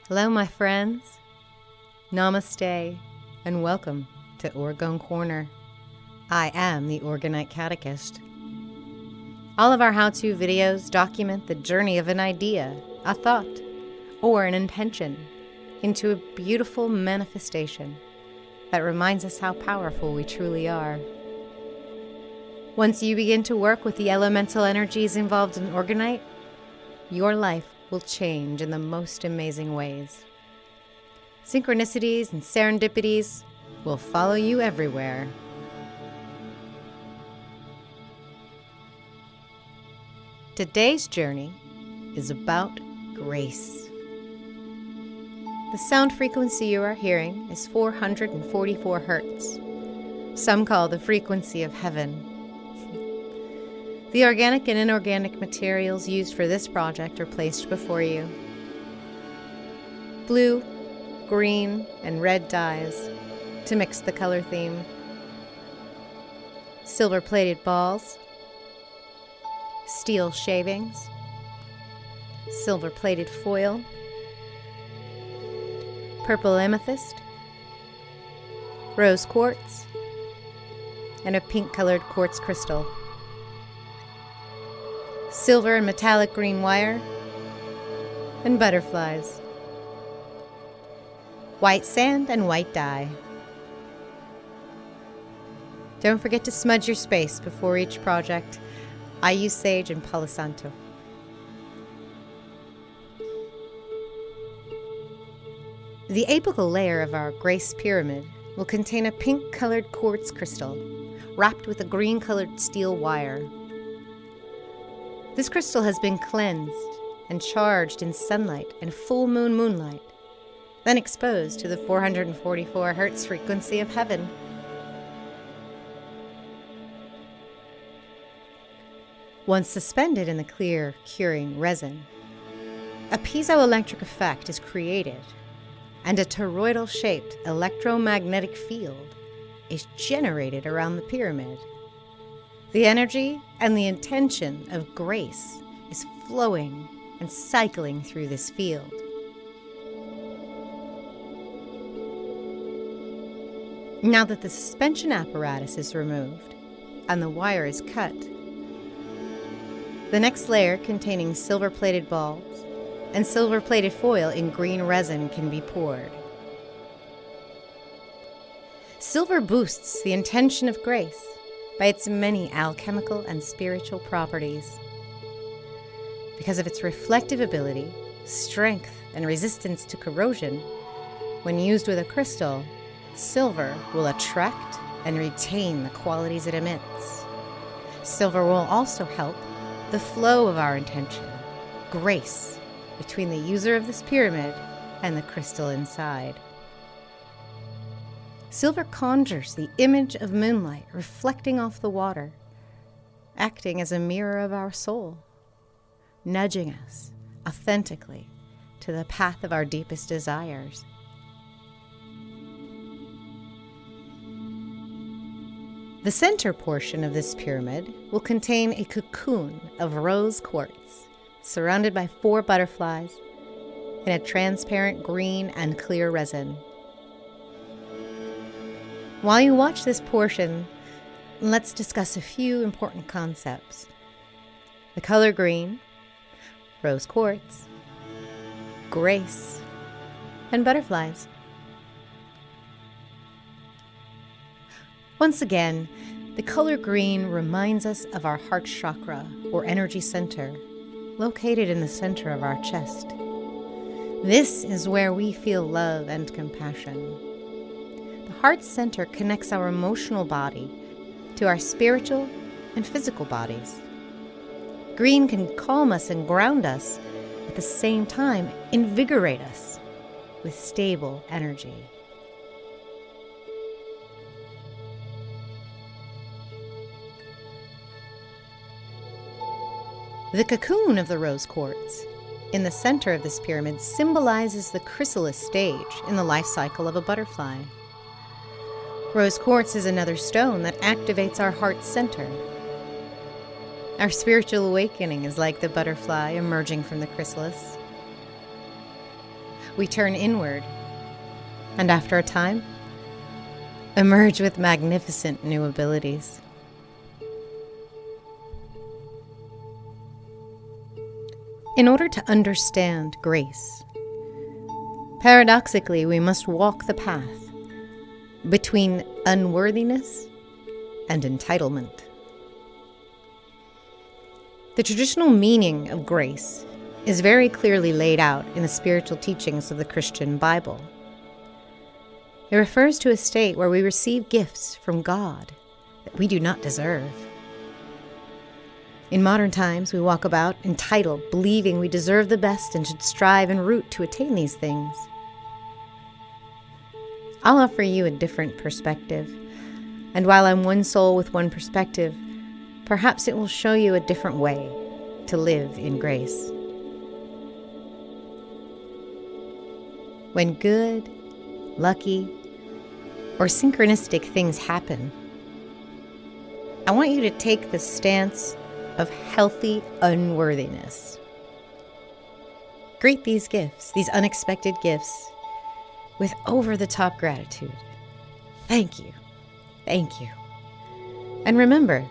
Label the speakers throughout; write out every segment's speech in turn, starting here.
Speaker 1: Hello, my friends. Namaste, and welcome to Orgon Corner. I am the Orgonite Catechist. All of our how-to videos document the journey of an idea, a thought, or an intention into a beautiful manifestation that reminds us how powerful we truly are. Once you begin to work with the elemental energies involved in Orgonite, your life will change in the most amazing ways. Synchronicities and serendipities will follow you everywhere. Today's journey is about grace. The sound frequency you are hearing is 444 hertz. Some call the frequency of heaven. The organic and inorganic materials used for this project are placed before you. Blue, green, and red dyes to mix the color theme. Silver-plated balls, steel shavings, silver-plated foil, purple amethyst, rose quartz, and a pink-colored quartz crystal. Silver and metallic green wire, and butterflies. White sand and white dye. Don't forget to smudge your space before each project. I use sage and Palo Santo. The apical layer of our grace pyramid will contain a pink-colored quartz crystal wrapped with a green-colored steel wire. This crystal has been cleansed and charged in sunlight and full moon moonlight, then exposed to the 444 hertz frequency of heaven. Once suspended in the clear, curing resin, a piezoelectric effect is created, and a toroidal-shaped electromagnetic field is generated around the pyramid. The energy and the intention of grace is flowing and cycling through this field. Now that the suspension apparatus is removed and the wire is cut, the next layer containing silver-plated balls and silver-plated foil in green resin can be poured. Silver boosts the intention of grace by its many alchemical and spiritual properties. Because of its reflective ability, strength, and resistance to corrosion, when used with a crystal, silver will attract and retain the qualities it emits. Silver will also help the flow of our intention, grace, between the user of this pyramid and the crystal inside. Silver conjures the image of moonlight reflecting off the water, acting as a mirror of our soul, nudging us authentically to the path of our deepest desires. The center portion of this pyramid will contain a cocoon of rose quartz, surrounded by 4 butterflies in a transparent green and clear resin. While you watch this portion, let's discuss a few important concepts. The color green, rose quartz, grace, and butterflies. Once again, the color green reminds us of our heart chakra, or energy center, located in the center of our chest. This is where we feel love and compassion. The heart center connects our emotional body to our spiritual and physical bodies. Green can calm us and ground us, at the same time invigorate us with stable energy. The cocoon of the rose quartz in the center of this pyramid symbolizes the chrysalis stage in the life cycle of a butterfly. Rose quartz is another stone that activates our heart center. Our spiritual awakening is like the butterfly emerging from the chrysalis. we turn inward, and after a time, emerge with magnificent new abilities. In order to understand grace, paradoxically, we must walk the path between unworthiness and entitlement. The traditional meaning of grace is very clearly laid out in the spiritual teachings of the Christian Bible. It refers to a state where we receive gifts from God that we do not deserve. In modern times, we walk about entitled, believing we deserve the best and should strive and root to attain these things. I'll offer you a different perspective, and while I'm one soul with one perspective, perhaps it will show you a different way to live in grace. When good, lucky, or synchronistic things happen, I want you to take the stance of healthy unworthiness. Greet these gifts, these unexpected gifts, with over-the-top gratitude. Thank you. Thank you. And remember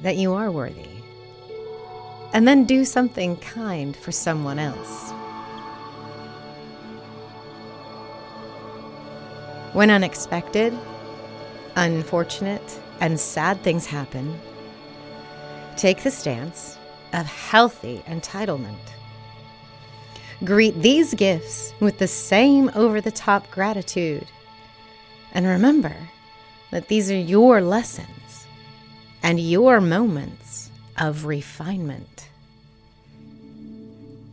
Speaker 1: that you are worthy. And then do something kind for someone else. When unexpected, unfortunate, and sad things happen, take the stance of healthy entitlement. Greet these gifts with the same over-the-top gratitude. And remember that these are your lessons and your moments of refinement.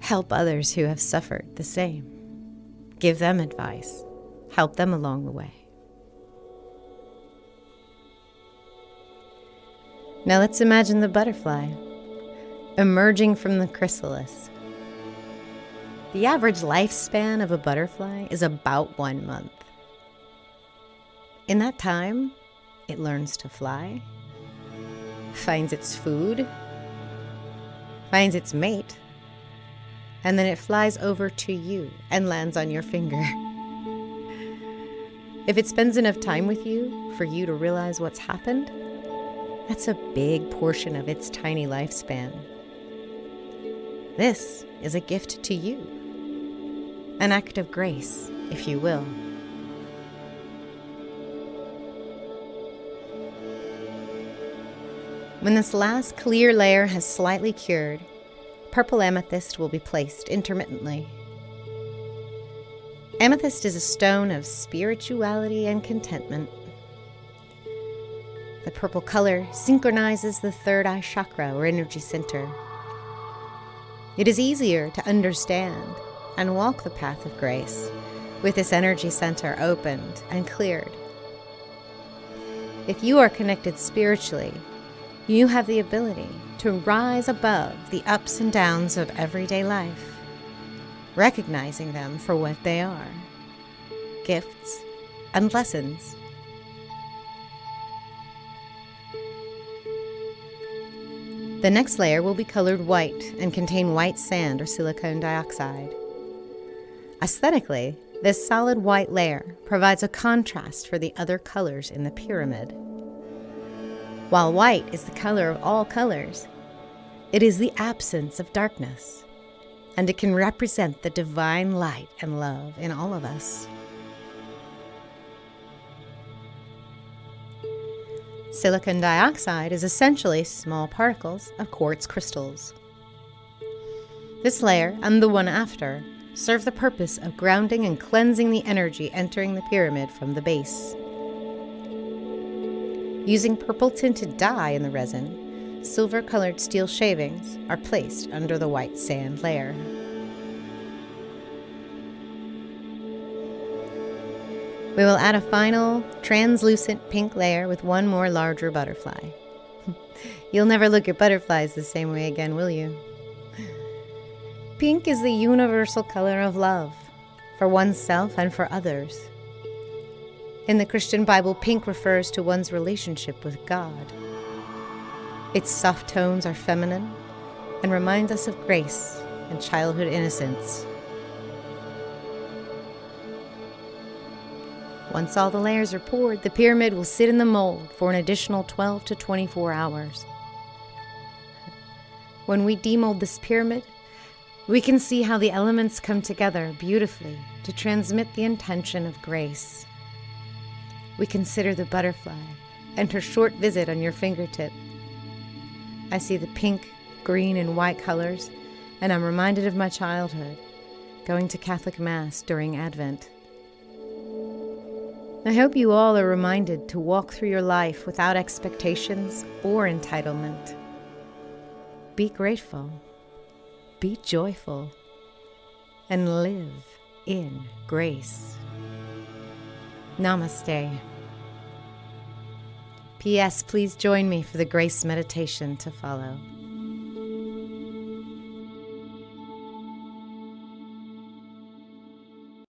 Speaker 1: Help others who have suffered the same. Give them advice. Help them along the way. Now let's imagine the butterfly emerging from the chrysalis. The average lifespan of a butterfly is about 1 month. In that time, it learns to fly, finds its food, finds its mate, and then it flies over to you and lands on your finger. If it spends enough time with you for you to realize what's happened, that's a big portion of its tiny lifespan. This is a gift to you, an act of grace, if you will. When this last clear layer has slightly cured, purple amethyst will be placed intermittently. Amethyst is a stone of spirituality and contentment. The purple color synchronizes the third eye chakra or energy center. It is easier to understand and walk the path of grace with this energy center opened and cleared. If you are connected spiritually, you have the ability to rise above the ups and downs of everyday life, recognizing them for what they are, gifts and lessons. The next layer will be colored white and contain white sand or silicon dioxide. Aesthetically, this solid white layer provides a contrast for the other colors in the pyramid. While white is the color of all colors, it is the absence of darkness, and it can represent the divine light and love in all of us. Silicon dioxide is essentially small particles of quartz crystals. This layer and the one after serve the purpose of grounding and cleansing the energy entering the pyramid from the base. Using purple tinted dye in the resin, silver-colored steel shavings are placed under the white sand layer. We will add a final translucent pink layer with one more larger butterfly. You'll never look at butterflies the same way again, will you? Pink is the universal color of love, for oneself and for others. In the Christian Bible, pink refers to one's relationship with God. Its soft tones are feminine and remind us of grace and childhood innocence. Once all the layers are poured, the pyramid will sit in the mold for an additional 12 to 24 hours. When we demold this pyramid, we can see how the elements come together beautifully to transmit the intention of grace. We consider the butterfly and her short visit on your fingertip. I see the pink, green, and white colors, and I'm reminded of my childhood, going to Catholic Mass during Advent. I hope you all are reminded to walk through your life without expectations or entitlement. Be grateful, be joyful, and live in grace. Namaste. P.S. Please join me for the grace meditation to follow.